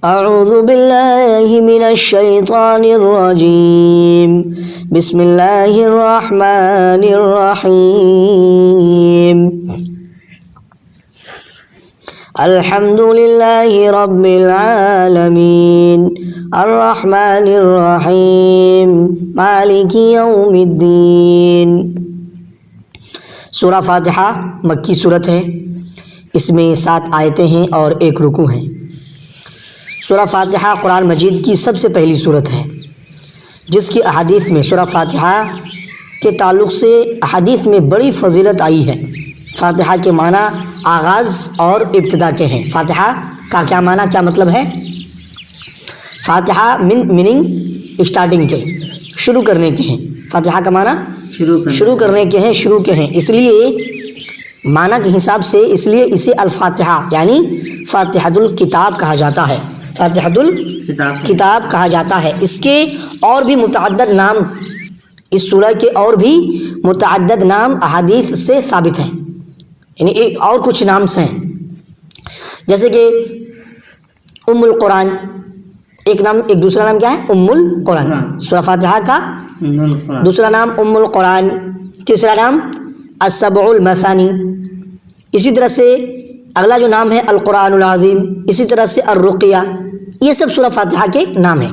اعوذ باللہ من الشیطان الرجیم بسم اللہ الرحمن الرحیم الحمد للہ رب العالمین الرحمن الرحیم مالک یوم الدین۔ سورہ فاتحہ مکی صورت ہے، اس میں 7 آیتیں ہیں اور 1 رکوع ہے۔ سورہ فاتحہ قرآن مجید کی سب سے پہلی صورت ہے، جس کی احادیث میں سورہ فاتحہ کے تعلق سے احادیث میں بڑی فضیلت آئی ہے۔ فاتحہ کے معنی آغاز اور ابتدا کے ہیں۔ فاتحہ کا کیا معنی، کیا مطلب ہے؟ فاتحہ میننگ اسٹارٹنگ کے، شروع کرنے کے ہیں۔ فاتحہ کا معنی شروع کرنے کے ہیں، شروع کے ہیں، اس لیے معنی کے حساب سے اس لیے اسے الفاتحہ یعنی فاتحۃ الکتاب کہا جاتا ہے۔ فاتحۃ الکتاب کہا جاتا ہے۔ اس کے اور بھی متعدد نام، اس سورہ کے اور بھی متعدد نام احادیث سے ثابت ہیں، یعنی ایک اور کچھ نام سے ہیں، جیسے کہ ام القرآن ایک دوسرا نام کیا ہے؟ ام القرآن۔ سورہ فاتحہ کا دوسرا نام ام القرآن، تیسرا نام السبع المثانی۔ اسی طرح سے اگلا جو نام ہے القرآن العظیم، اسی طرح سے الرقیہ، یہ سب سورہ فاتحہ کے نام ہیں۔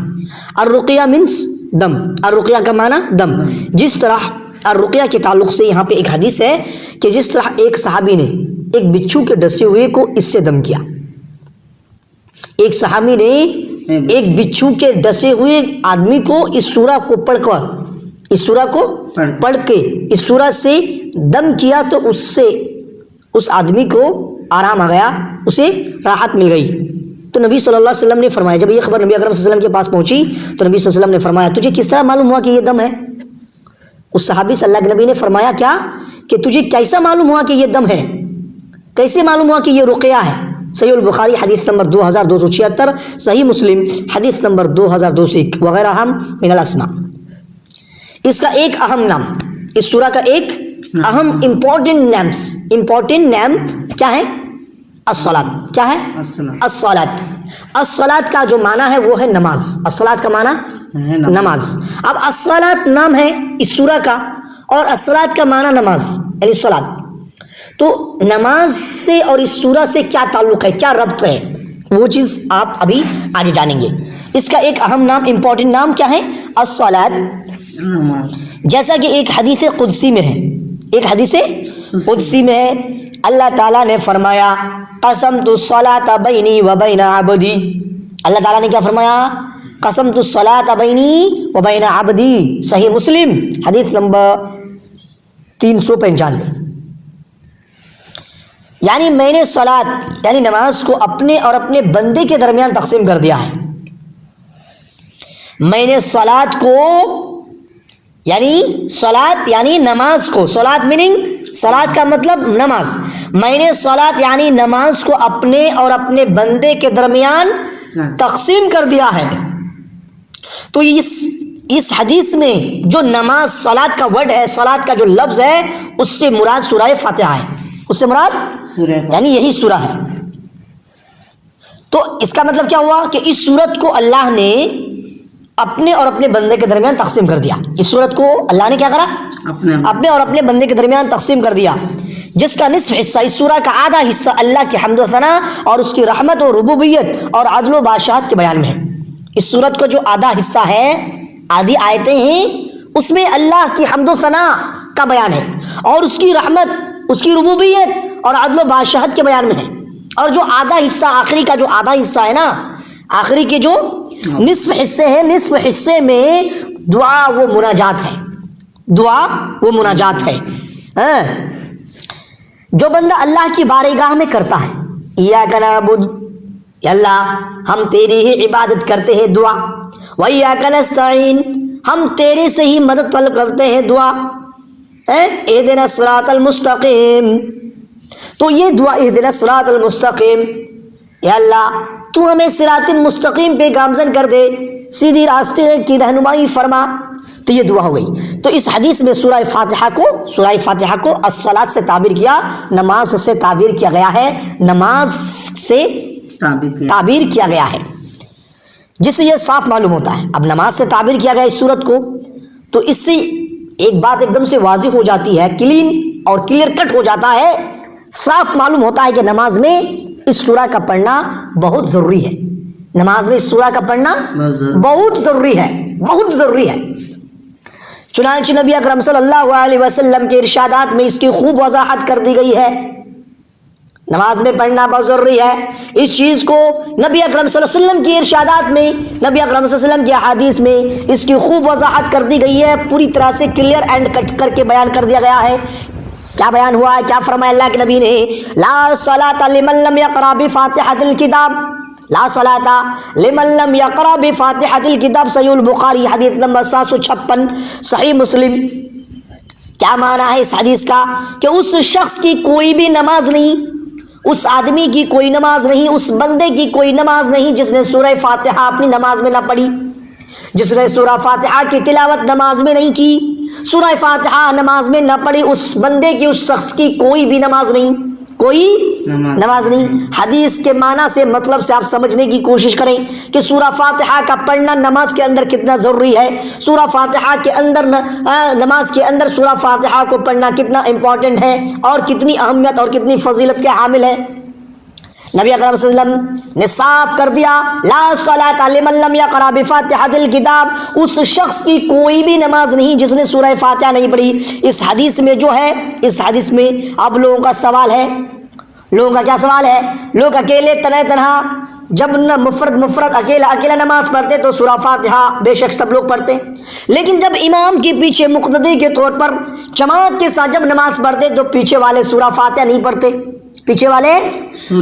الرقیہ منس دم، الرقیہ کا معنی دم۔ جس طرح الرقیہ کے تعلق سے یہاں پہ ایک حدیث ہے کہ جس طرح ایک صحابی نے ایک بچھو کے ڈسے ہوئے کو اس سے دم کیا، ایک صحابی نے ایک بچھو کے ڈسے ہوئے آدمی کو اس سورہ کو پڑھ کے اس سورہ سے دم کیا، تو اس سے اس آدمی کو آرام آ گیا، اسے راحت مل گئی۔ تو نبی صلی اللہ علیہ وسلم نے فرمایا، جب یہ خبر نبی اکرم صلی اللہ علیہ وسلم کے پاس پہنچی تو نبی صلی اللہ علیہ وسلم نے فرمایا تجھے کس طرح معلوم ہوا کہ یہ دم ہے؟ اس صحابی سے اللہ کے نبی نے فرمایا کیا کہ تجھے کیسا معلوم ہوا کہ یہ دم ہے، کیسے معلوم ہوا کہ یہ رقیہ ہے؟ صحیح البخاری حدیث نمبر 2276، صحیح مسلم حدیث نمبر 2201 وغیرہ ہم من الاسماء۔ اس کا ایک اہم نام، اس سورہ کا ایک اہم امپورٹنٹ نام کیا ہے؟ الصلاۃ۔ کیا ہے؟ الصلاۃ۔ الصلاۃ کا جو معنی ہے وہ ہے نماز۔ الصلاۃ کا معنی نماز۔ اب الصلاۃ نام ہے اس سورہ کا اور الصلاۃ کا معنی نماز یعنی صلاۃ۔ تو نماز سے اور اس سورہ سے کیا تعلق ہے، کیا ربط ہے، وہ چیز آپ ابھی آگے جانیں گے۔ اس کا ایک اہم نام، امپورٹنٹ نام کیا ہے؟ الصلاۃ۔ جیسا کہ ایک حدیث قدسی میں ہے، ایک حدیث قدسی میں ہے، اللہ تعالیٰ نے فرمایا قسمت الصلاۃ بینی و بین عبدی۔ اللہ تعالیٰ نے کیا فرمایا؟ قسمت الصلاۃ بینی و بین عبدی۔ صحیح مسلم حدیث نمبر 395۔ یعنی میں نے صلاۃ یعنی نماز کو اپنے اور اپنے بندے کے درمیان تقسیم کر دیا ہے۔ میں نے صلاۃ کو یعنی نماز کو، صلاۃ میننگ، صلاۃ کا مطلب نماز، میں نے صلاۃ یعنی نماز کو اپنے اور اپنے بندے کے درمیان تقسیم کر دیا ہے۔ تو اس حدیث میں جو نماز، صلاۃ کا ورڈ ہے، صلاۃ کا جو لفظ ہے، اس سے مراد سورہ فاتحہ ہے، اس سے مراد یعنی یہی سورہ ہے۔ تو اس کا مطلب کیا ہوا کہ اس سورت کو اللہ نے اپنے اور اپنے بندے کے درمیان تقسیم کر دیا۔ اس سورت کو اللہ نے کیا کرا؟ اپنے اور اپنے بندے کے درمیان تقسیم کر دیا، جس کا نصف حصہ، اس سورہ کا آدھا حصہ اللہ کی حمد و ثنا اور اس کی رحمت و ربوبیت اور عدل و بادشاہت کے بیان میں ہے۔ اس سورت کا جو آدھا حصہ ہے، آدھی آیتیں ہیں، اس میں اللہ کی حمد و ثنا کا بیان ہے اور اس کی رحمت، اس کی ربوبیت اور عدل و بادشاہت کے بیان میں ہے۔ اور جو آدھا حصہ، آخری کا جو آدھا حصہ ہے نا، آخری کے جو نصف حصے ہیں، نصف حصے میں دعا و مناجات ہے، دعا و مناجات ہے۔ جو بندہ اللہ کی بارگاہ میں کرتا ہے ایاک نعبد، یا اللہ ہم تیری ہی عبادت کرتے ہیں، دعا، وایاک نستعین، ہم تیرے سے ہی مدد طلب کرتے ہیں، دعا، اہدنا الصراط المستقیم۔ تو یہ دعا اہدنا الصراط المستقیم، یا اللہ تو ہمیں صراط مستقیم پہ گامزن کر دے، سیدھی راستے کی رہنمائی فرما، تو یہ دعا ہو گئی۔ تو اس حدیث میں سورہ فاتحہ کو الصلاۃ سے تعبیر کیا، نماز سے تعبیر کیا گیا ہے، نماز سے تعبیر کیا گیا ہے۔ جس سے یہ صاف معلوم ہوتا ہے. اب نماز سے تعبیر کیا گیا اس صورت کو، تو اس سے ایک بات ایک دم سے واضح ہو جاتی ہے، کلین اور کلیئر کٹ ہو جاتا ہے، صاف معلوم ہوتا ہے کہ نماز میں اس سورہ کا پڑھنا بہت ضروری ہے. نماز میں اس سورہ کا پڑھنا بہت ضروری ہے، بہت ضروری ہے. چنانچہ نبی اکرم صلی اللہ علیہ وسلم کے ارشادات میں اس کی خوب وضاحت کر دی گئی ہے. نماز میں پڑھنا بہت ضروری ہے. اس چیز کو نبی اکرم صلی اللہ علیہ وسلم کے ارشادات میں، نبی اکرم صلی اللہ علیہ وسلم کی احادیث میں اس کی خوب وضاحت کر دی گئی ہے، پوری طرح سے کلیئر اینڈ کٹ کر کے بیان کر دیا گیا ہے. کیا بیان ہوا ہے، کیا فرمایا اللہ کے نبی نے؟ لا صلاۃ لمن لم یقرأ بفاتحۃ الکتاب، لا صلاۃ لمن لم یقرأ بفاتحۃ الکتاب. صحیح البخاری حدیث نمبر 756، صحیح مسلم. کیا معنی ہے اس حدیث کا؟ کہ اس شخص کی کوئی بھی نماز نہیں، اس آدمی کی کوئی نماز نہیں، اس بندے کی کوئی نماز نہیں جس نے سورہ فاتحہ اپنی نماز میں نہ پڑھی، جس نے سورہ فاتحہ کی تلاوت نماز میں نہیں کی، سورہ فاتحہ نماز میں نہ پڑھی، اس بندے کی، اس شخص کی کوئی بھی نماز نہیں، کوئی نماز نہیں. حدیث کے معنی سے، مطلب سے آپ سمجھنے کی کوشش کریں کہ سورہ فاتحہ کا پڑھنا نماز کے اندر کتنا ضروری ہے، سورہ فاتحہ کے اندر نماز کے اندر سورہ فاتحہ کو پڑھنا کتنا امپورٹنٹ ہے اور کتنی اہمیت اور کتنی فضیلت کے حامل ہے. نبی اکرم صلی اللہ علیہ وسلم نے صاف کر دیا، لا صلاۃ لمن لم یقرأ بفاتحۃ الکتاب، اس شخص کی کوئی بھی نماز نہیں جس نے سورہ فاتحہ نہیں پڑھی. اس حدیث میں جو ہے، اس حدیث میں اب لوگوں کا سوال ہے، لوگوں کا کیا سوال ہے؟ لوگ اکیلے تنہا جب نہ مفرد اکیلا نماز پڑھتے تو سورہ فاتحہ بے شک سب لوگ پڑھتے، لیکن جب امام کے پیچھے مقتدی کے طور پر جماعت کے ساتھ جب نماز پڑھتے تو پیچھے والے سورہ فاتحہ نہیں پڑھتے، پیچھے والے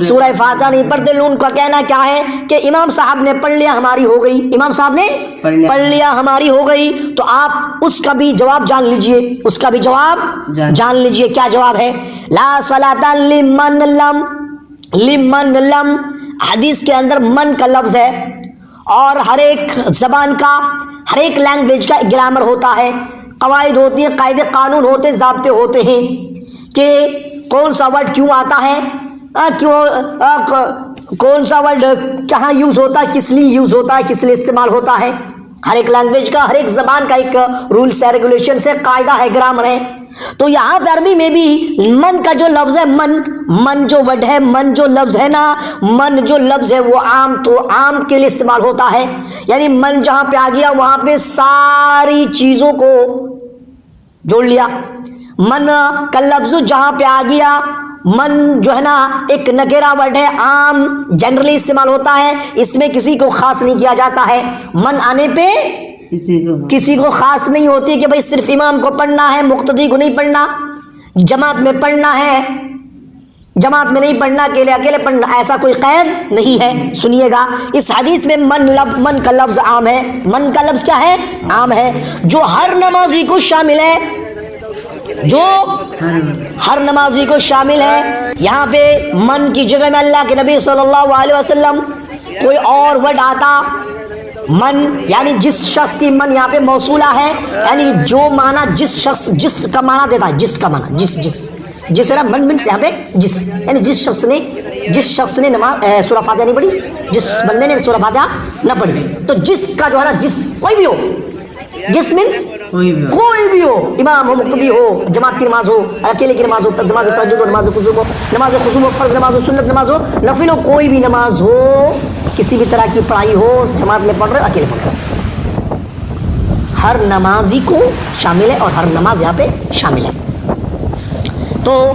سورہ فاتحہ نہیں پڑھتے. ان کا کہنا کیا ہے کہ امام صاحب نے پڑھ لیا ہماری ہو گئی، امام صاحب نے پڑھ لیا ہماری ہو گئی. تو آپ اس کا بھی جواب جان لیجئے، اس کا بھی جواب جان لیجئے. کیا جواب ہے؟ لا صلاۃ لمن لم، حدیث کے اندر من کا لفظ ہے، اور ہر ایک زبان کا، ہر ایک لینگویج کا گرامر ہوتا ہے، قواعد ہوتی ہیں، قاعدے قانون ہوتے، ضابطے ہوتے ہیں کہ کون سا ورڈ کیوں آتا ہے، کون سا ورڈ کہاں یوز ہوتا ہے، کس لیے یوز ہوتا ہے، کس لیے استعمال ہوتا ہے. ہر ایک لینگویج کا، ہر ایک زبان کا ایک رولس ہے، ریگولیشن ہے، قاعدہ ہے، گرامر ہے. تو یہاں پہ عربی میں بھی من کا جو لفظ ہے، من جو ورڈ ہے، من جو لفظ ہے نا، من جو لفظ ہے وہ عام کے لیے استعمال ہوتا ہے. یعنی من جہاں پہ آ گیا وہاں پہ ساری چیزوں کو جوڑ لیا. من کا لفظ جہاں پہ آ گیا، من جو ہے نا ایک نکیرہ ورڈ ہے، عام جنرلی استعمال ہوتا ہے، اس میں کسی کو خاص نہیں کیا جاتا ہے. من آنے پہ کسی کو خاص نہیں ہوتی کہ بھئی صرف امام کو پڑھنا ہے، مقتدی کو نہیں پڑھنا، جماعت میں پڑھنا ہے، جماعت میں نہیں پڑھنا، اکیلے پڑھنا، ایسا کوئی قید نہیں ہے. سنیے گا، اس حدیث میں من کا لفظ عام ہے. من کا لفظ کیا ہے؟ عام ہے، جو ہر نمازی کو شامل ہے، جو ہر نمازی کو شامل ہے. یہاں پہ من کی جگہ میں اللہ کے نبی صلی اللہ علیہ وسلم کوئی اور ورڈ آتا، من یعنی جس شخص کی من یہاں پہ موصولہ ہے، یعنی جو معنی جس شخص، جس کا معنی دیتا ہے، جس کا معنی جس ہے نا، من من سے یہاں پہ جس، یعنی جس شخص نے نماز سورہ فاتحہ نہیں پڑھی، جس بندے نے سورہ فاتحہ نہ پڑھی، تو جس کا جو ہے نا، جس کوئی بھی ہو، جس مینس کوئی بھی ہو، امام ہو، مقتدی ہو، جماعت کی نماز ہو، اکیلے کی نماز ہو، نماز تہجد ہو، نماز خشوع ہو، نماز خشوع ہو، فرض نماز ہو، سنت نماز ہو، نفل ہو، کوئی بھی نماز ہو، کسی بھی طرح کی پڑھائی ہو، جماعت میں پڑھ رہے ہو، اکیلے پڑھ رہے ہو، ہر نمازی کو شامل ہے اور ہر نماز یہاں پہ شامل ہے. تو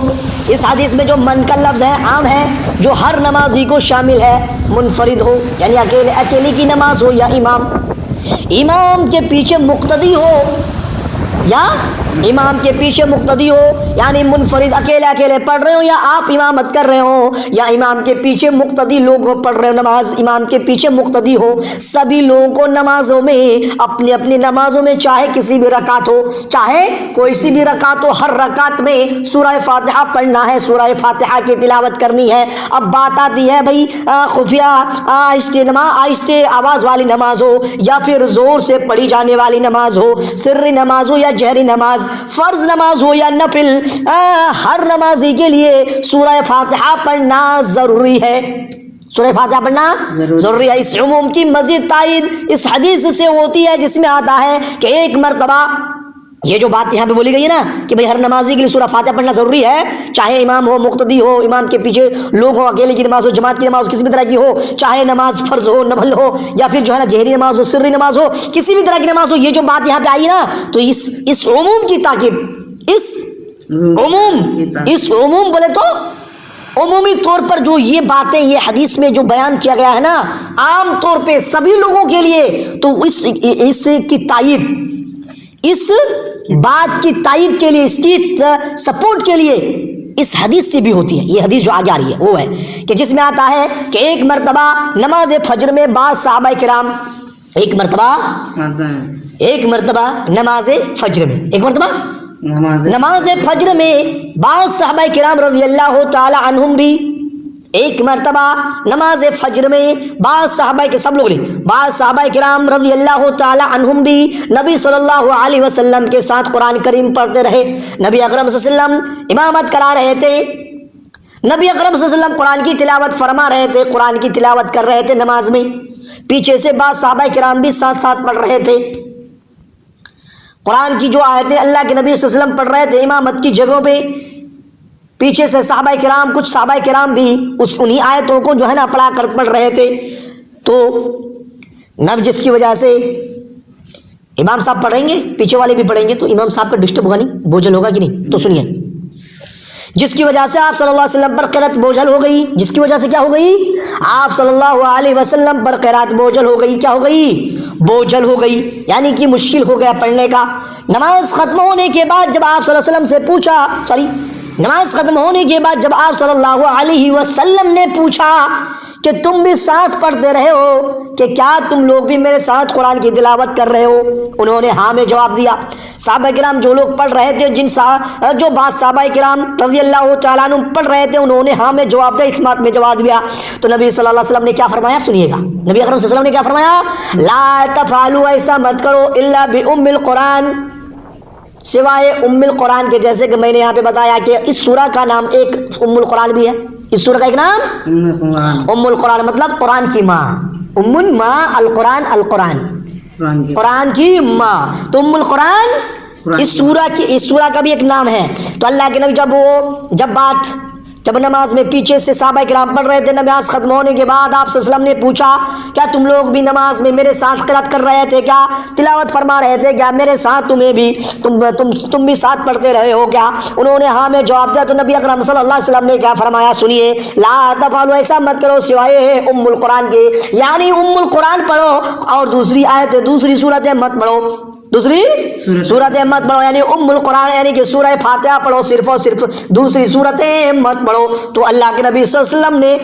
اس حدیث میں جو من کا لفظ ہے عام ہے، جو ہر نمازی کو شامل ہے، منفرد ہو یعنی اکیلے کی نماز ہو، یا امام کے پیچھے مقتدی ہو، یا امام کے پیچھے مقتدی ہو، یعنی منفرد اکیلے پڑھ رہے ہو، یا آپ امامت کر رہے ہو، یا امام کے پیچھے مقتدی لوگ پڑھ رہے ہو نماز، امام کے پیچھے مقتدی ہو، سبھی لوگوں کو نمازوں میں، اپنی اپنی نمازوں میں، چاہے کسی بھی رکعت ہو، چاہے کوئی سی بھی رکعت ہو، ہر رکعت میں سورہ فاتحہ پڑھنا ہے، سورہ فاتحہ کی تلاوت کرنی ہے. اب بات آتی ہے بھائی خفیہ آہستہ آواز والی نماز ہو، یا پھر زور سے پڑھی جانے والی نماز ہو، سری نماز ہو یا جہری نماز، فرض نماز ہو یا نفل، ہر نمازی کے لیے سورہ فاتحہ پڑھنا ضروری ہے. سورہ فاتحہ پڑھنا ضروری ہے۔ اس عموم کی مزید تائید اس حدیث سے ہوتی ہے جس میں آتا ہے کہ ایک مرتبہ، یہ جو بات یہاں پہ بولی گئی ہے نا کہ بھئی ہر نمازی کے لیے سورہ فاتحہ پڑھنا ضروری ہے، چاہے امام ہو، مقتدی ہو، امام کے پیچھے لوگ ہو، اکیلے کی نماز ہو، جماعت کی نماز ہو، کسی بھی طرح کی ہو، چاہے نماز فرض ہو، نفل ہو، یا پھر جو ہے نا جہری نماز ہو، سری نماز ہو، کسی بھی طرح کی نماز ہو، یہ جو بات یہاں پہ آئی نا تو اس عموم کی تاکید، اس عموم بولے تو عمومی طور پر جو یہ باتیں یہ حدیث میں جو بیان کیا گیا ہے نا عام طور پہ سبھی لوگوں کے لیے، تو اس کی تائید، اس بات کی تائید کے لیے، اس کی سپورٹ کے لیے اس حدیث سے بھی ہوتی ہے۔ یہ حدیث جو آگے آ رہی ہے وہ ہے کہ جس میں آتا ہے کہ ایک مرتبہ نماز فجر میں بعض صحابہ کرام، ایک مرتبہ نماز فجر میں، ایک مرتبہ نماز فجر میں بعض صحابہ کرام رضی اللہ تعالی عنہم بھی، ایک مرتبہ نماز فجر میں بعض صحابہ کے، سب لوگ نہیں، بعض صحابہ کرام رضی اللہ تعالی عنہم بھی نبی صلی اللہ علیہ وسلم کے ساتھ قرآن کریم پڑھتے رہے۔ نبی اکرم صلی اللہ علیہ وسلم امامت کرا رہے تھے، نبی اکرم صلی اللہ علیہ وسلم قرآن کی تلاوت فرما رہے تھے، قرآن کی تلاوت کر رہے تھے نماز میں، پیچھے سے بعض صحابہ کرام بھی ساتھ ساتھ پڑھ رہے تھے۔ قرآن کی جو آیتیں اللہ کے نبی صلی اللہ علیہ وسلم پڑھ رہے تھے امامت کی جگہوں پہ، پیچھے سے صحابہ کرام، کچھ صحابہ کرام بھی انہی آیتوں کو جو ہے نا پڑھ رہے تھے۔ تو نب جس کی وجہ سے امام صاحب پڑھیں گے، پیچھے والے بھی پڑھیں گے، تو امام صاحب کا ڈسٹرب ہوگا نہیں، بوجھل ہوگا کہ نہیں؟ تو سنیے، جس کی وجہ سے آپ صلی اللہ علیہ وسلم پر قرات بوجھل ہو گئی، جس کی وجہ سے کیا ہو گئی؟ آپ صلی اللہ علیہ وسلم پر قرات بوجھل ہو گئی، کیا ہو گئی؟ بوجھل ہو گئی، یعنی کہ مشکل ہو گیا پڑھنے کا۔ نماز ختم ہونے کے بعد جب آپ صلی اللہ علیہ وسلم سے پوچھا، نماز ختم ہونے کے بعد جب آپ صلی اللہ علیہ وسلم نے پوچھا کہ تم بھی ساتھ پڑھتے رہے ہو، کہ کیا تم لوگ بھی میرے ساتھ قرآن کی تلاوت کر رہے ہو؟ انہوں نے ہاں میں جواب دیا۔ صحابہ کرام جو لوگ پڑھ رہے تھے، جو بعض صحابہ کرام رضی اللہ تعالیٰ عنہ پڑھ رہے تھے، انہوں نے ہاں میں جواب دیا، اس بات میں جواب دیا۔ تو نبی صلی اللہ علیہ وسلم نے کیا فرمایا؟ سنیے گا، نبی اکرم صلی اللہ علیہ وسلم نے کیا فرمایا؟ لا تفعلوا، ایسا مت کرو، الا بام القرآن، سوائے ام القرآن کے۔ جیسے کہ میں نے یہاں پہ بتایا کہ اس سورہ کا نام ایک ام القرآن بھی ہے، اس سورہ کا ایک نام ام القرآن، مطلب قرآن کی ماں، ام ماں القرآن، قرآن کی ماں، تو ام القرآن اس سورہ کا بھی ایک نام ہے۔ تو اللہ کے نبی جب نماز میں پیچھے سے صحابہ کرام پڑھ رہے تھے، نماز ختم ہونے کے بعد آپ صلی اللہ علیہ وسلم نے پوچھا کیا تم لوگ بھی نماز میں میرے ساتھ قرات کر رہے تھے کیا؟ تلاوت فرما رہے تھے کیا میرے ساتھ؟ تمہیں بھی تم بھی ساتھ پڑھتے رہے ہو کیا؟ انہوں نے ہاں میں جواب دیا۔ تو نبی اکرم صلی اللہ علیہ وسلم نے کیا فرمایا؟ سنیے، لا تفعلوا، ایسا مت کرو سوائے ام القرآن کے، یعنی ام القرآن پڑھو اور دوسری آیتیں، دوسری صورتیں مت پڑھو، دوسری صورتیں مت پڑھو، یعنی ام القرآن یعنی کہ سورہ فاتحہ پڑھو صرف اور صرف، دوسری صورتیں مت پڑھو۔ تو اللہ کے نبی صلی اللہ علیہ وسلم نے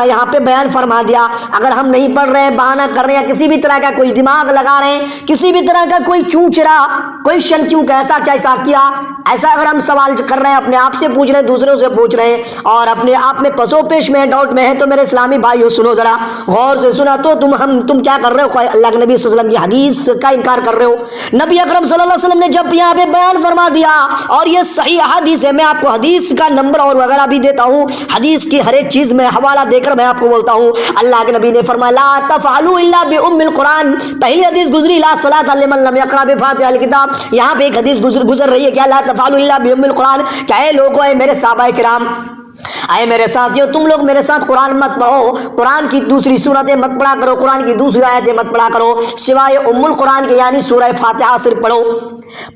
یہاں پہ بیان فرما دیا، اگر ہم نہیں پڑھ رہے، بہانہ کر رہے ہیں، کسی بھی طرح کا کوئی دماغ لگا رہے ہیں، کسی بھی طرح کا کوئی چونچرا، کوئی شن کیوں کیسا کیسا کیا، ایسا اگر ہم سوال کر رہے ہیں، اپنے آپ سے پوچھ رہے ہیں، دوسروں سے پوچھ رہے ہیں، اور اپنے آپ میں پسو پیش میں ڈاؤٹ میں ہے، تو میرے اسلامی بھائیو سنو ذرا غور سے سنا، تو تم کیا کر رہے ہو؟ اللہ کے نبی صلی اللہ علیہ وسلم کی حدیث کا انکار کر رہے ہو۔ نبی اکرم صلی اللہ علیہ وسلم نے جب یہاں پہ بیان فرما دیا، اور یہ صحیح حدیث ہے، میں آپ کو حدیث کا نمبر اور وغیرہ بھی دیتا ہوں، حدیث کی ہر ایک چیز میں حوالہ دے کر میں آپ کو بولتا ہوں۔ اللہ کے نبی نے فرمایا لا تفعلوا الا بام القرآن، پہلی حدیث گزری لا صلاۃ لمن لم یقرأ بفاتحہ الکتاب، یہاں پہ ایک حدیث گزر رہی ہے کیا؟ لا تفعلوا الا بام القرآن، کیا اے لوگوں، اے میرے صحابہ کرام، اے میرے ساتھیو، تم لوگ میرے ساتھ قرآن مت پڑھو، قرآن کی دوسری صورتیں مت پڑھا کرو، قرآن کی دوسری آیتیں مت پڑھا کرو، سوائے ام القرآن کے، یعنی سورہ فاتحہ صرف پڑھو۔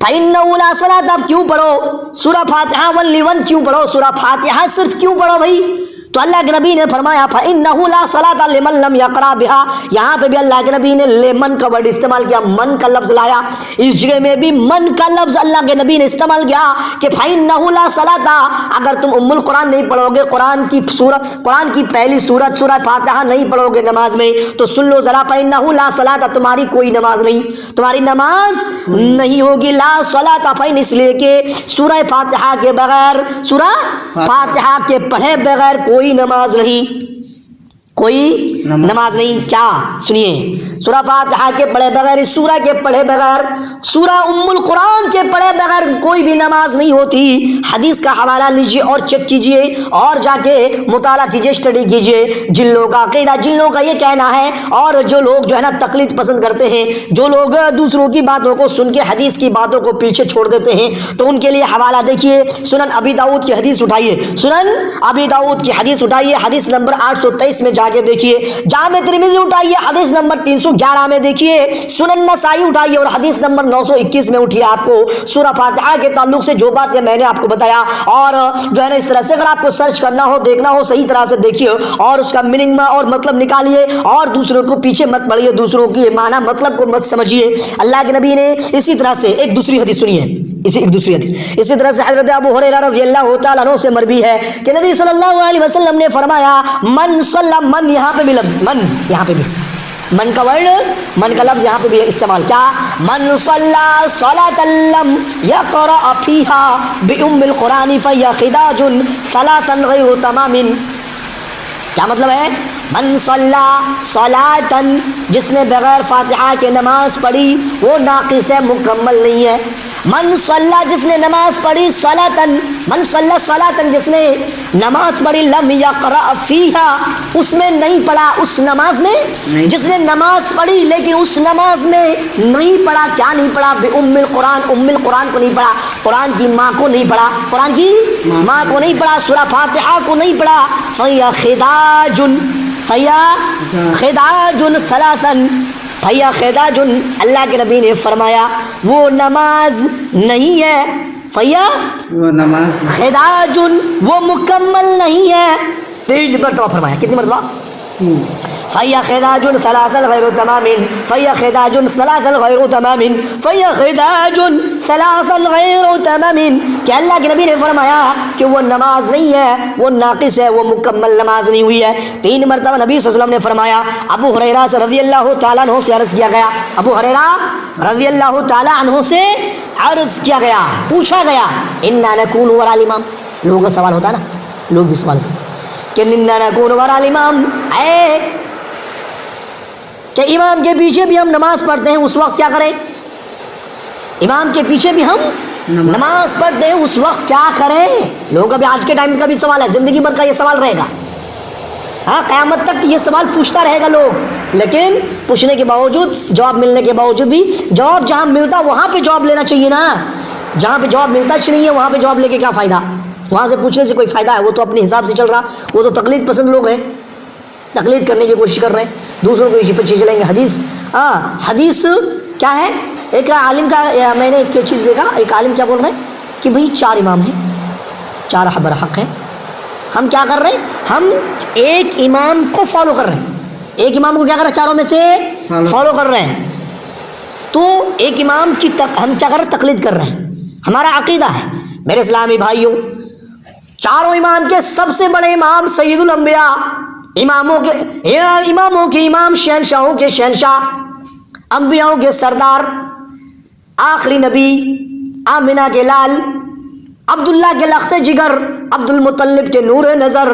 فإنہ لا صلاۃ، اب کیوں پڑھو سورہ فاتحہ؟ ون کیوں پڑھو سورہ فاتحہ صرف کیوں پڑھو بھائی؟ تو اللہ کے نبی نے فرمایا فإنہ لا صلاۃ لمن لم یقرأ بها، یہاں پہ بھی اللہ کے نبی نے لمن کا ورڈ استعمال کیا، من کا لفظ لایا، اس جگہ میں بھی من کا لفظ اللہ کے نبی نے استعمال کیا کہ فإنہ لا صلاۃ، اگر تم ام القرآن نہیں پڑھو گے، قرآن کی پہلی سورت سورہ فاتحہ نہیں پڑھو گے نماز میں، تو سن لو ذرا، فإنہ لا صلاۃ، تمہاری کوئی نماز نہیں، تمہاری نماز نہیں ہوگی، لا صلاۃ، فإن، اس لیے کہ سورہ فاتحہ کے بغیر، سورہ فاتحہ کے پڑھے بغیر کوئی نماز نہیں، کوئی نماز نہیں. کیا سنیے, سورہ فاتحہ کے پڑھے بغیر, اس سورہ کے پڑھے بغیر, سورہ ام القرآن کے پڑھے بغیر کوئی بھی نماز نہیں ہوتی. حدیث کا حوالہ لیجئے اور چیک کیجئے اور جا کے مطالعہ کیجئے, اسٹڈی کیجئے. جن لوگوں کا عقیدہ, جن لوگوں کا یہ کہنا ہے, اور جو لوگ جو ہے نا تقلید پسند کرتے ہیں, جو لوگ دوسروں کی باتوں کو سن کے حدیث کی باتوں کو پیچھے چھوڑ دیتے ہیں, تو ان کے لیے حوالہ دیکھیے. سنن ابی داؤد کی حدیث اٹھائیے, سنن ابی داؤد کی حدیث اٹھائیے, حدیث نمبر 823 میں جا کے دیکھیے. جامع ترمذی اٹھائیے, حدیث نمبر 311 میں دیکھیے. سنن نسائی اٹھائیے اور حدیث نمبر 921 میں اٹھیے. آپ کو سورہ فاتحہ کے تعلق سے جو باتیں میں نے آپ کو بتایا, اور جو ہے نا اس طرح سے اگر آپ کو سرچ کرنا ہو, دیکھنا ہو, صحیح طرح سے دیکھیے اور اس کا میننگ اور مطلب نکالیے, اور دوسروں کو پیچھے مت پڑھیے, دوسروں کی معنی مطلب کو مت سمجھیے. اللہ کے نبی نے اسی طرح سے ایک دوسری حدیث سنیے, اسی طرح سے حضرت ابو ہریرہ رضی اللہ تعالیٰ عنہ سے مروی ہے کہ نبی صلی اللہ علیہ وسلم نے فرمایا, من صلی, من یہاں پہ بھی لفظ من, یہاں پہ بھی من کا ورڈ, من کا لفظ یہاں پہ بھی استعمال. کیا, من صلی صلاۃ لم یقرأ فیہا بأم القرآن فہی خداج ثلاثا غیر تمام. کیا مطلب ہے؟ من صلی صلاۃ, جس نے بغیر فاتحہ کے نماز پڑھی وہ ناقص ہے, مکمل نہیں ہے. من صلی, جس نے نماز پڑھی, صلاۃ, من صلی صلاۃ, جس نے نماز پڑھی, لم یقرأ فیہا, اس میں نہیں پڑھا, اس نماز میں, جس نے نماز پڑھی لیکن اس نماز میں نہیں پڑھا. کیا نہیں پڑھا؟ بأم القرآن, ام القرآن کو نہیں پڑھا, قرآن کی ماں کو نہیں پڑھا, قرآن کی ماں کو نہیں پڑھا, سورہ فاتحہ کو نہیں پڑھا, فہی خداج, فہی خداج ثلاثا, فہی خداج, اللہ کے نبی نے فرمایا وہ نماز نہیں ہے, فہی خداج, وہ مکمل نہیں ہے. 3 مرتبہ فرمایا, کتنی مرتبہ؟ فہی خداج ثلاثا غیر تمام, فہی خداج ثلاثا غیر تمام, فہی خداج ثلاثا غیر تمام. کہ اللہ کے نبی نے فرمایا کہ وہ نماز نہیں ہے, وہ ناقص ہے, وہ مکمل نماز نہیں ہوئی ہے. 3 مرتبہ نبی صلی اللہ علیہ وسلم نے فرمایا. ابو ہریرہ رضی اللہ تعالیٰ عنہ سے عرض کیا گیا, ابو ہریرہ رضی اللہ تعالیٰ عنہ سے عرض کیا گیا, پوچھا گیا, انا نکون وراء الامام, لوگوں کا سوال ہوتا ہے نا, لوگ بھی سوال کرتے کہ انا نکون وراء الامام, اے کہ امام کے پیچھے بھی ہم نماز پڑھتے ہیں, اس وقت کیا کریں؟ امام کے پیچھے بھی ہم نماز پڑھتے ہیں, اس وقت کیا کریں؟ لوگوں کا بھی آج کے ٹائم کا بھی سوال ہے, زندگی بھر کا یہ سوال رہے گا. ہاں, قیامت تک یہ سوال پوچھتا رہے گا لوگ, لیکن پوچھنے کے باوجود, جواب ملنے کے باوجود بھی, جواب جہاں ملتا وہاں پہ جواب لینا چاہیے نا. جہاں پہ جواب ملتا نہیں ہے وہاں پہ جواب لے کے کیا فائدہ؟ وہاں سے پوچھنے سے کوئی فائدہ ہے؟ وہ تو اپنے حساب سے چل رہا, وہ تو تقلید پسند لوگ ہیں, تقلید کرنے کی کوشش کر رہے ہیں, دوسروں کو پیچھے چلیں گے. حدیث, حدیث کیا ہے؟ ایک عالم کا میں نے ایک چیز دیکھا, ایک عالم کیا بول رہے ہیں کہ بھئی 4 امام ہیں, 4 برحق ہیں, ہم کیا کر رہے ہیں؟ ہم ایک امام کو فالو کر رہے ہیں, ایک امام کو کیا کر رہے ہیں؟ 4 میں سے فالو کر رہے ہیں. تو ایک امام کی ہم کیا کر رہے ہیں؟ تقلید کر رہے ہیں. ہمارا عقیدہ ہے میرے اسلامی بھائیوں, 4 امام کے سب سے بڑے امام سید الانبیاء, اماموں کے امام, شہنشاہوں کے شہنشاہ, انبیاؤں کے سردار, آخری نبی, آمنہ کے لال, عبداللہ کے لخت جگر, عبد المطلب کے نور نظر,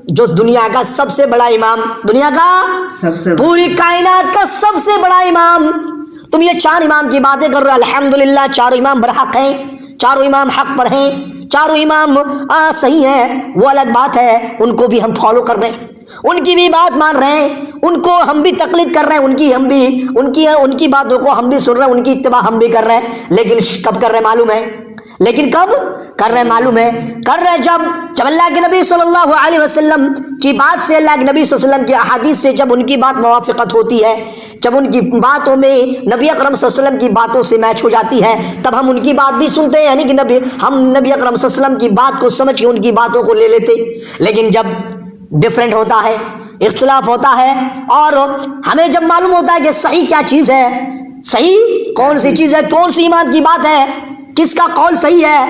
جو دنیا کا سب سے بڑا امام, دنیا کا پوری کائنات کا سب سے بڑا امام. تم یہ 4 امام کی باتیں کر رہے ہو, الحمدللہ 4 امام برحق ہیں, 4 امام حق پر ہیں, 4 امام صحیح ہیں, وہ الگ بات ہے, ان کو بھی ہم فالو کر رہے ہیں, ان کی بھی بات مان رہے ہیں, ان کو ہم بھی تقلید کر رہے ہیں, ان کی باتوں کو ہم بھی سن رہے ہیں, ان کی اتباع ہم بھی کر رہے ہیں. لیکن کب کر رہے معلوم ہے؟ لیکن کب کر رہے معلوم ہے؟ کر رہے جب اللہ کے نبی صلی اللہ علیہ وسلم کی بات سے, اللہ کے نبی صلی اللہ علیہ وسلم کی احادیث سے جب ان کی بات موافقت ہوتی ہے, جب ان کی باتوں میں نبی اکرم صلی اللہ علیہ وسلم کی باتوں سے میچ ہو جاتی ہے, تب ہم ان کی بات بھی سنتے ہیں, یعنی کہ ہم نبی اکرم صلی اللہ علیہ وسلم کی بات کو سمجھ کے ان کی باتوں کو لے لیتے. لیکن جب ڈفرینٹ ہوتا ہے, اختلاف ہوتا ہے, اور ہمیں جب معلوم ہوتا ہے کہ صحیح کیا چیز ہے, صحیح کون سی چیز ہے, کون سی امام کی بات ہے, کس کا قول صحیح ہے,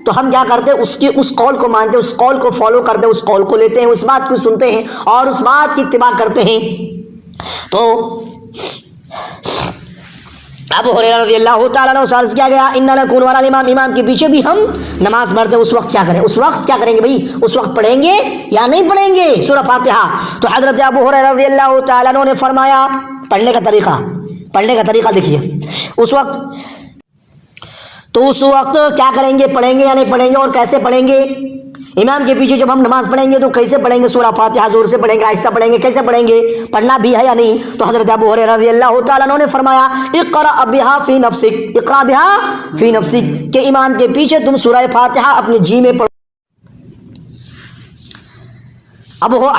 تو ہم کیا کرتے ہیں؟ اس قول کو مانتے ہیں, اس قول کو فالو کرتے ہیں, اس قول کو لیتے ہیں, اس بات کو سنتے ہیں اور اس بات کی اتباع کرتے ہیں. تو ابو ہریرہ رضی اللہ تعالیٰ عنہ سے عرض کیا گیا اِنَّ نَكُونُ وَرَاءَ الْإِمَامِ امام کے پیچھے بھی ہم نماز پڑھتے ہیں، اس وقت کیا کریں؟ اس وقت کیا کریں گے بھائی؟ اس وقت پڑھیں گے یا نہیں پڑھیں گے سورہ فاتحہ؟ تو حضرت ابو ہریرہ رضی اللہ تعالیٰ عنہ نے فرمایا پڑھنے کا طریقہ دیکھیے، اس وقت کیا کریں گے؟ پڑھیں گے یا نہیں پڑھیں گے اور کیسے پڑھیں گے؟ امام کے پیچھے جب ہم نماز پڑھیں گے تو کیسے پڑھیں گے؟ سورہ فاتحہ زور سے پڑھیں گے، آہستہ پڑھیں گے، کیسے پڑھیں گے؟ پڑھنا بھی ہے یا نہیں؟ تو حضرت ابو ہریرہ رضی اللہ تعالیٰ عنہ نے فرمایا اقرأ بها فی نفسک، اقرأ بها فی نفسک، کہ امام کے پیچھے تم سورہ فاتحہ اپنے جی میں پڑھو۔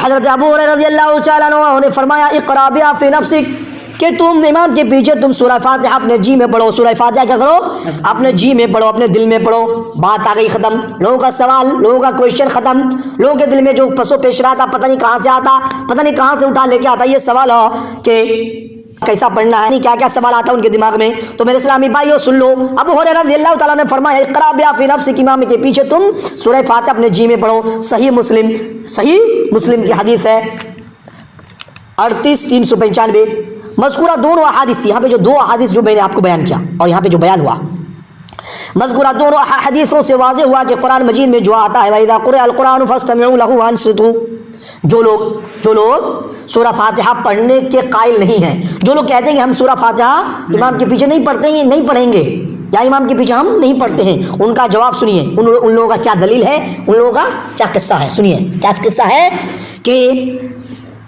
حضرت ابو ہریرہ رضی اللہ تعالیٰ عنہ نے فرمایا اقرأ بها فی نفسک، کہ تم امام کے پیچھے تم سورہ فاتحہ اپنے جی میں پڑھو۔ سورہ فاتحہ کیا کرو؟ اپنے جی میں پڑھو، اپنے دل میں پڑھو۔ بات آ گئی ختم، لوگوں کا سوال، لوگوں کا کویشچن ختم، لوگوں کے دل میں جو پسو پیش رہا تھا پتہ نہیں کہاں سے آتا، پتہ نہیں کہاں سے اٹھا لے کے آتا یہ سوال ہو کہ کیسا پڑھنا ہے، کیا کیا سوال آتا ہے ان کے دماغ میں۔ تو میرے اسلامی بھائیو سن لو، ابو ہریرہ رضی اللہ تعالیٰ نے فرمایا اقرأ بها فی نفسک، امام کے پیچھے تم سورہ فاتحہ اپنے جی میں پڑھو۔ صحیح مسلم کی حدیث ہے 38395۔ مذکورہ دونوں احادیث، یہاں پہ جو دو احادیث جو میں نے آپ کو بیان کیا اور یہاں پہ جو بیان ہوا، مذکورہ دونوں حدیثوں سے واضح ہوا کہ قرآن مجید میں جو آتا ہے وَإِذَا قُرِئَ الْقُرْآنُ فَاسْتَمِعُوا لَهُ وَأَنصِتُوا، جو لوگ سورہ فاتحہ پڑھنے کے قائل نہیں ہیں، جو لوگ کہتے ہیں کہ ہم سورہ فاتحہ امام کے پیچھے نہیں پڑھتے ہیں، نہیں پڑھیں گے یا امام کے پیچھے ہم نہیں پڑھتے ہیں، ان کا جواب سنیے، ان لوگوں کا کیا دلیل ہے، ان لوگوں کا کیا قصہ ہے۔ سنیے کیا قصہ ہے کہ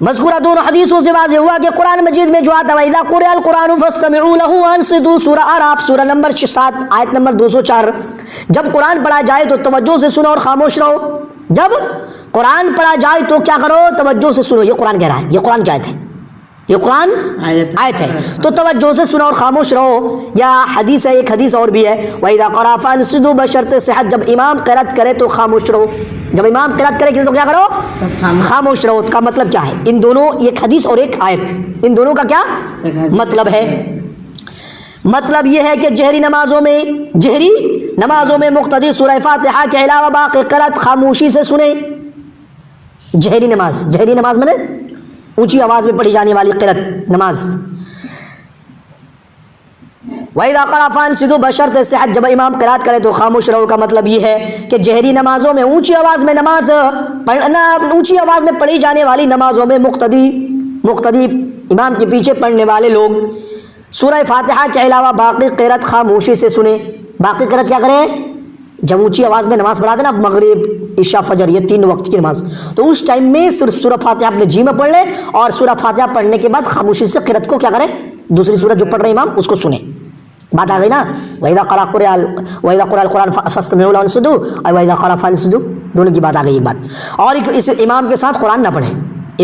مذکورہ دونوں حدیثوں سے واضح ہوا کہ قرآن مجید میں جو آتا ہے وَإِذَا قُرِئَ الْقُرْآنُ فَاسْتَمِعُوا لَهُ وَأَنصِتُوا، سورہ اعراف سورہ نمبر 7 آیت نمبر 204، جب قرآن پڑھا جائے تو توجہ سے سنو اور خاموش رہو۔ جب قرآن پڑھا جائے تو کیا کرو؟ توجہ سے سنو۔ یہ قرآن کہہ رہا ہے، یہ قرآن کی آیت ہے، یہ قرآن آیت ہے، تو توجہ سے سنو اور خاموش رہو۔ یا حدیث ہے، ایک حدیث اور بھی ہے وَإِذَا قَرَأَ فَأَنصِتُوا بشرط صحت، جب امام قرأت کرے تو خاموش رہو۔ جب امام قرأت کرے تو کیا کرو؟ خاموش رہو۔ کا مطلب کیا ہے؟ ان دونوں، ایک حدیث اور ایک آیت، ان دونوں کا کیا مطلب ہے؟ مطلب یہ ہے کہ جہری نمازوں میں مقتدی سورہ فاتحہ کے علاوہ باقی قرأت خاموشی سے سنیں۔ جہری نماز میں اونچی آواز میں پڑھی جانے والی قرأت نماز۔ وَإِذَا قَرَأَ فَأَنصِتُوا بشرط صحت، جب امام قرأت کرے تو خاموش رہو کا مطلب یہ ہے کہ جہری نمازوں میں اونچی آواز میں نماز پڑھنا، اونچی آواز میں پڑھی جانے والی نمازوں میں مقتدی امام کے پیچھے پڑھنے والے لوگ سورہ فاتحہ کے علاوہ باقی قرأت خاموشی سے سنیں۔ باقی قرأت کیا کریں؟ جب اونچی آواز میں نماز پڑھاتے نا، مغرب عشاء فجر یہ 3 وقت کی نماز، تو اس ٹائم میں صرف سورہ فاتحہ اپنے جی میں پڑھ لیں اور سورہ فاتحہ پڑھنے کے بعد خاموشی سے قرأت کو کیا کریں؟ دوسری سورت جو پڑھ رہے امام اس کو سنیں۔ بات آ گئی نا؟ وَإِذَا قُرِئَ الْقُرْآنُ فَاسْتَمِعُوا لَهُ وَأَنصِتُوا، اور وَإِذَا قَرَأَ فَأَنصِتُوا، دونوں کی بات آ گئی ایک بات۔ اور اس امام کے ساتھ قرآن نہ پڑھیں،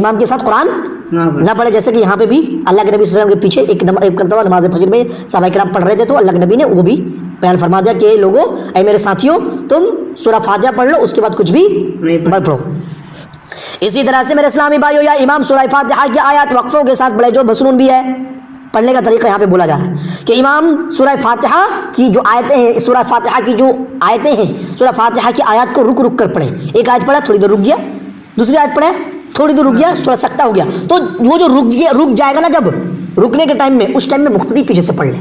امام کے ساتھ قرآن نہ پڑھے، جیسے کہ یہاں پہ بھی اللہ کے نبی صلی اللہ علیہ وسلم کے پیچھے ایک مرتبہ نماز فجر میں صحابہ کرام پڑھ رہے تھے تو اللہ کے نبی نے وہ بھی بیان فرما دیا کہ لوگوں، اے میرے ساتھیوں، تم سورہ فاتحہ پڑھ لو، اس کے بعد کچھ بھی مت پڑھو۔ اسی طرح سے میرے اسلامی بھائیو، یا امام سورہ فاتحہ کی آیات وقفوں کے ساتھ پڑھے، جو مسنون بھی ہے۔ پڑھنے کا طریقہ یہاں پہ بولا جا رہا ہے کہ امام سورہ فاتحہ کی جو آیتیں ہیں، سورہ فاتحہ کی جو آیتیں ہیں، سورہ فاتحہ کی آیات کو رک کر پڑھیں۔ ایک آیت پڑھا، تھوڑی دیر رک گیا، دوسری آیت پڑھے، تھوڑی دیر رک گیا، تھوڑا سکتہ ہو گیا، تو وہ جو رک جائے گا نا، جب رکنے کے ٹائم میں، اس ٹائم میں مقتدی پیچھے سے پڑھ لیں۔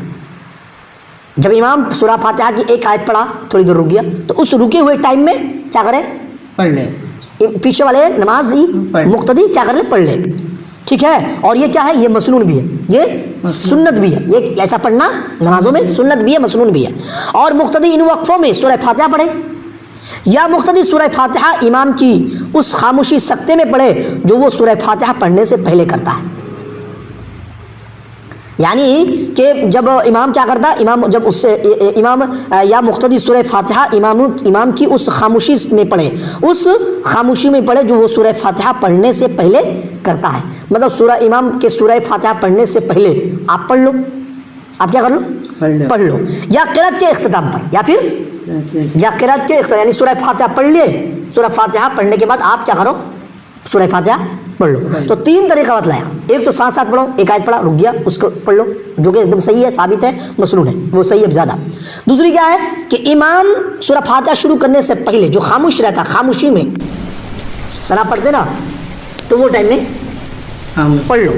جب امام سورہ فاتحہ کی ایک آیت پڑھا، تھوڑی دیر رک گیا، تو اس رکے ہوئے ٹائم میں کیا کریں؟ پڑھ لیں۔ پیچھے والے نماز مقتدی کیا کر لیں؟ پڑھ لیں، ٹھیک ہے۔ اور یہ کیا ہے؟ یہ مسنون بھی ہے، یہ سنت بھی ہے، یہ ایسا پڑھنا نمازوں میں سنت بھی ہے، مسنون بھی ہے۔ اور مقتدی ان وقفوں میں سورہ فاتحہ پڑھے، یا مقتدی سورہ فاتحہ امام کی اس خاموشی سکتے میں پڑھے جو وہ سورہ فاتحہ پڑھنے سے پہلے کرتا ہے۔ یعنی کہ جب امام کیا کرتا ہے، امام جب اس سے امام یا مقتدی سورہ فاتحہ امام کی اس خاموشی میں پڑھے، اس خاموشی میں پڑھے جو وہ سورہ فاتحہ پڑھنے سے پہلے کرتا ہے۔ مطلب امام کے سورہ فاتحہ پڑھنے سے پہلے آپ پڑھ لو، آپ کیا کر لو؟ پڑھ لو، یا قرأت کے اختتام پر، یا پھر قرأت کے اختتام، یعنی سورہ فاتحہ پڑھ لیے، سورہ فاتحہ پڑھنے کے بعد آپ کیا کرو؟ سورہ فاتحہ پڑھ لو۔ تو 3 طریقہ بتلایا، ایک تو ساتھ پڑھو، ایک آیت پڑھا رک گیا اس کو پڑھ لو، جو کہ ایک دم صحیح ہے، ثابت ہے، مسنون ہے، وہ صحیح ہے زیادہ۔ دوسری کیا ہے کہ امام سورہ فاتحہ شروع کرنے سے پہلے جو خاموش رہتا، خاموشی میں ثنا پڑھتے نا، تو وہ ٹائم میں پڑھ لو،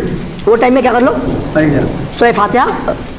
وہ ٹائم میں کیا کر لو؟ پڑھ لو، سورہ فاتحہ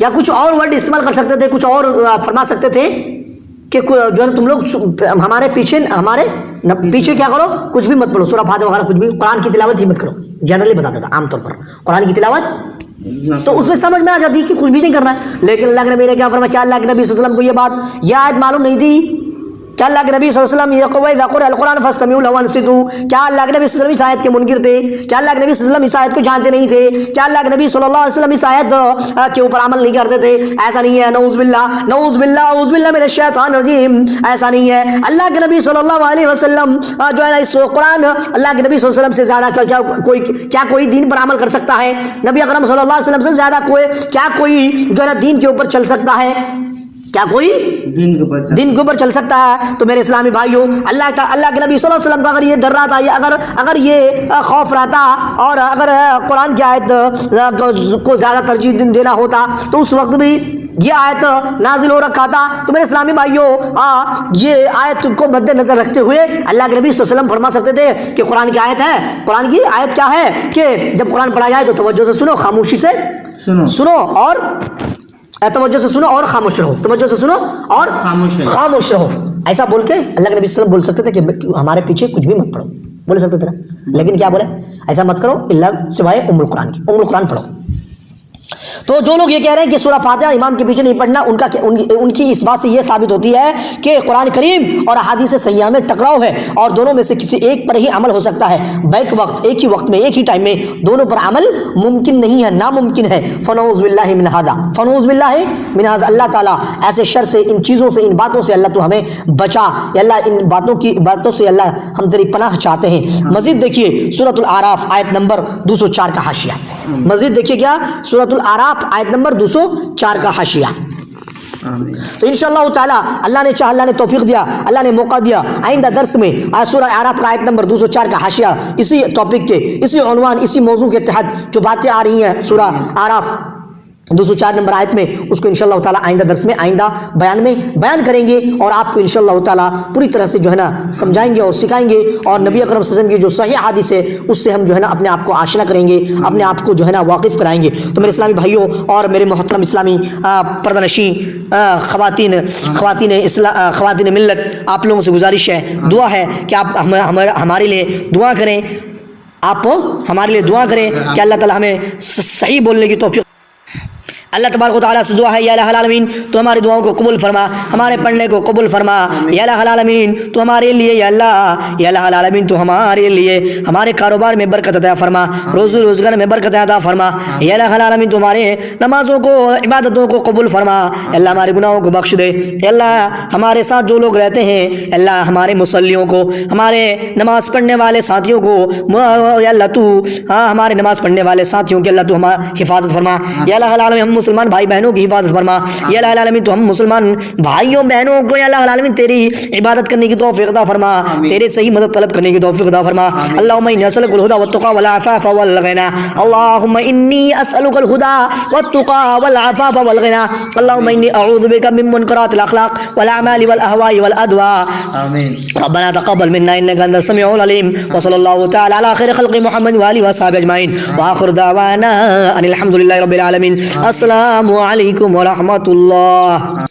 یا کچھ اور ورڈ استعمال کر سکتے تھے, کچھ اور فرما سکتے تھے کہ جو ہے تم لوگ ہمارے پیچھے کیا کرو, کچھ بھی مت پڑھو, سورہ فاتحہ وغیرہ کچھ بھی, قرآن کی تلاوت ہی مت کرو. جنرلی بتاتا تھا عام طور پر قرآن کی تلاوت, تو اس میں سمجھ میں آ جاتی کہ کچھ بھی نہیں کرنا ہے. لیکن اللہ کے نبی نے کیا فرمایا, کیا اللہ کے نبی صلی اللہ علیہ وسلم کو یہ بات, یہ آیت معلوم نہیں تھی؟ کیا اللہ کے نبی صلی اللہ علیہ وسلم وَإِذَا قُرِئَ الْقُرْآنُ فَاسْتَمِعُوا لَهُ وَأَنصِتُوا, کیا اللہ کے نبی صلی اللہ علیہ وسلم اس آیت کے منکر تھے؟ کیا اللہ کے نبی صلی اللہ علیہ وسلم اس آیت کو جانتے نہیں تھے؟ کیا اللہ کے نبی صلی اللہ علیہ وسلم اس آیت کے اوپر عمل نہیں کرتے تھے؟ ایسا نہیں ہے, نعوذ باللہ, نعوذ باللہ, اعوذ باللہ من الشیطان الرجیم. ایسا نہیں ہے. اللہ کے نبی صلی اللہ علیہ وسلم جو ہے نا اس قرآن, اللہ کے نبی صلی اللہ علیہ وسلم سے زیادہ کیا کوئی دین پر عمل کر سکتا ہے؟ نبی اکرم صلی اللہ علیہ وسلم سے زیادہ کوئی جو ہے نا دین کے اوپر چل سکتا ہے؟ کیا کوئی دین کے اوپر چل سکتا ہے؟ تو میرے اسلامی بھائیوں, اللہ کے نبی صلی اللہ علیہ وسلم کا اگر یہ ڈر رہتا, اگر یہ خوف رہتا, اور اگر قرآن کی آیت کو زیادہ ترجیح دینا ہوتا تو اس وقت بھی یہ آیت نازل ہو رکھا تھا. تو میرے اسلامی بھائیوں, یہ آیت کو مد نظر رکھتے ہوئے اللہ کے نبی صلی اللہ علیہ وسلم فرما سکتے تھے کہ قرآن کی آیت ہے, قرآن کی آیت کیا ہے کہ جب قرآن پڑھا جائے تو توجہ سے سنو, خاموشی سے سنو, اور توجہ سے سنو اور خاموش رہو, توجہ سے سنو اور خاموش رہو. ایسا بول کے اللہ کے نبی صلی اللہ علیہ وسلم بول سکتے تھے کہ ہمارے پیچھے کچھ بھی مت پڑھو, بول سکتے تھے نا. لیکن کیا بولے, ایسا مت کرو اللہ سوائے ام القرآن کی, ام القرآن پڑھو. تو جو لوگ یہ کہہ رہے ہیں کہ سورہ فاتحہ امام کے پیچھے نہیں پڑھنا, ان کی اس بات سے یہ ثابت ہوتی ہے کہ قرآن کریم اور احادیث صحیحہ میں ٹکراؤ ہے, اور دونوں میں سے کسی ایک پر ہی عمل ہو سکتا ہے. بیک وقت, ایک ہی وقت میں, ایک ہی ٹائم میں دونوں پر عمل ممکن نہیں ہے, ناممکن ہے. فنعوذ باللہ من ھذا, فنعوذ باللہ من ھذا. اللہ تعالیٰ ایسے شر سے, ان چیزوں سے, ان باتوں سے اللہ تو ہمیں بچا. اللہ ان باتوں سے اللہ ہم تیری پناہ چاہتے ہیں. مزید دیکھیے سورۃ الاعراف آیت نمبر 204 کا حاشیہ. مزید دیکھیے کیا, سورۃ الاعراف آیت نمبر 204 کا حاشیہ. تو انشاءاللہ تعالی اللہ نے چاہا, اللہ نے توفیق دیا, اللہ نے موقع دیا, آئندہ درس میں سورہ اعراف کا آیت نمبر 204 کا حاشیہ اسی ٹاپک کے, اسی عنوان, اسی موضوع کے تحت جو باتیں آ رہی ہیں سورہ اعراف 204 نمبر آیت میں, اس کو انشاءاللہ تعالی آئندہ درس میں, آئندہ بیان میں بیان کریں گے, اور آپ کو انشاءاللہ تعالی پوری طرح سے جو ہے نا سمجھائیں گے اور سکھائیں گے, اور نبی اکرم صلی اللہ علیہ وسلم کی جو صحیح حدیث ہے اس سے ہم جو ہے نا اپنے آپ کو آشنا کریں گے, اپنے آپ کو جو ہے نا واقف کرائیں گے. تو میرے اسلامی بھائیوں اور میرے محترم اسلامی پردہ نشین خواتین ملت, آپ لوگوں سے گزارش ہے, دعا ہے کہ آپ ہمارے لیے دعا کریں, آپ ہمارے لیے دعا کریں کہ اللہ تعالی ہمیں صحیح بولنے کی توفیق. اللہ تبارک و تعالیٰ سے دعا ہے, یا الہ العالمین تو ہماری دعاؤں کو قبول فرما, ہمارے پڑھنے کو قبول فرما. یا الہ العالمین تو ہمارے لیے, یا اللہ, یا الہ العالمین تو ہمارے لیے ہمارے کاروبار میں برکت عطا فرما, روزی روزگار میں برکت عطا فرما. یا الہ العالمین تو ہمارے نمازوں کو, عبادتوں کو قبول فرما. اللہ ہمارے گناہوں کو بخش دے. یا اللہ ہمارے ساتھ جو لوگ رہتے ہیں, اللہ ہمارے مصلیوں کو, ہمارے نماز پڑھنے والے ساتھیوں کو, یا اللہ تو ہمارے نماز پڑھنے والے ساتھیوں کے اللہ تو ہماری حفاظت فرما. یا الہ العالمین ہم مسلمان بھائی بہنوں کی حفاظت فرما. یا الہ العالمین تو ہم مسلمان بھائیوں بہنوں کو, یا الہ العالمین تیری عبادت کرنے کی توفیق عطا فرما, تیرے صحیح مدد طلب کرنے کی توفیق عطا فرما. اللهم انی اسألک الہدی والتقی والعفاف والغنی. اللهم انی اسألک الہدی والتقی والعفاف والغنی. اللهم انی اعوذ بک من منکرات الاخلاق والاعمال والاهواء والادواء. آمین. ربنا تقبل منا انك انت السميع العليم, وصلى الله تعالى على خير خلق محمد وآله وصحبه اجمعين, واخر دعوانا ان الحمد لله رب العالمين. السلام علیکم ورحمۃ اللہ.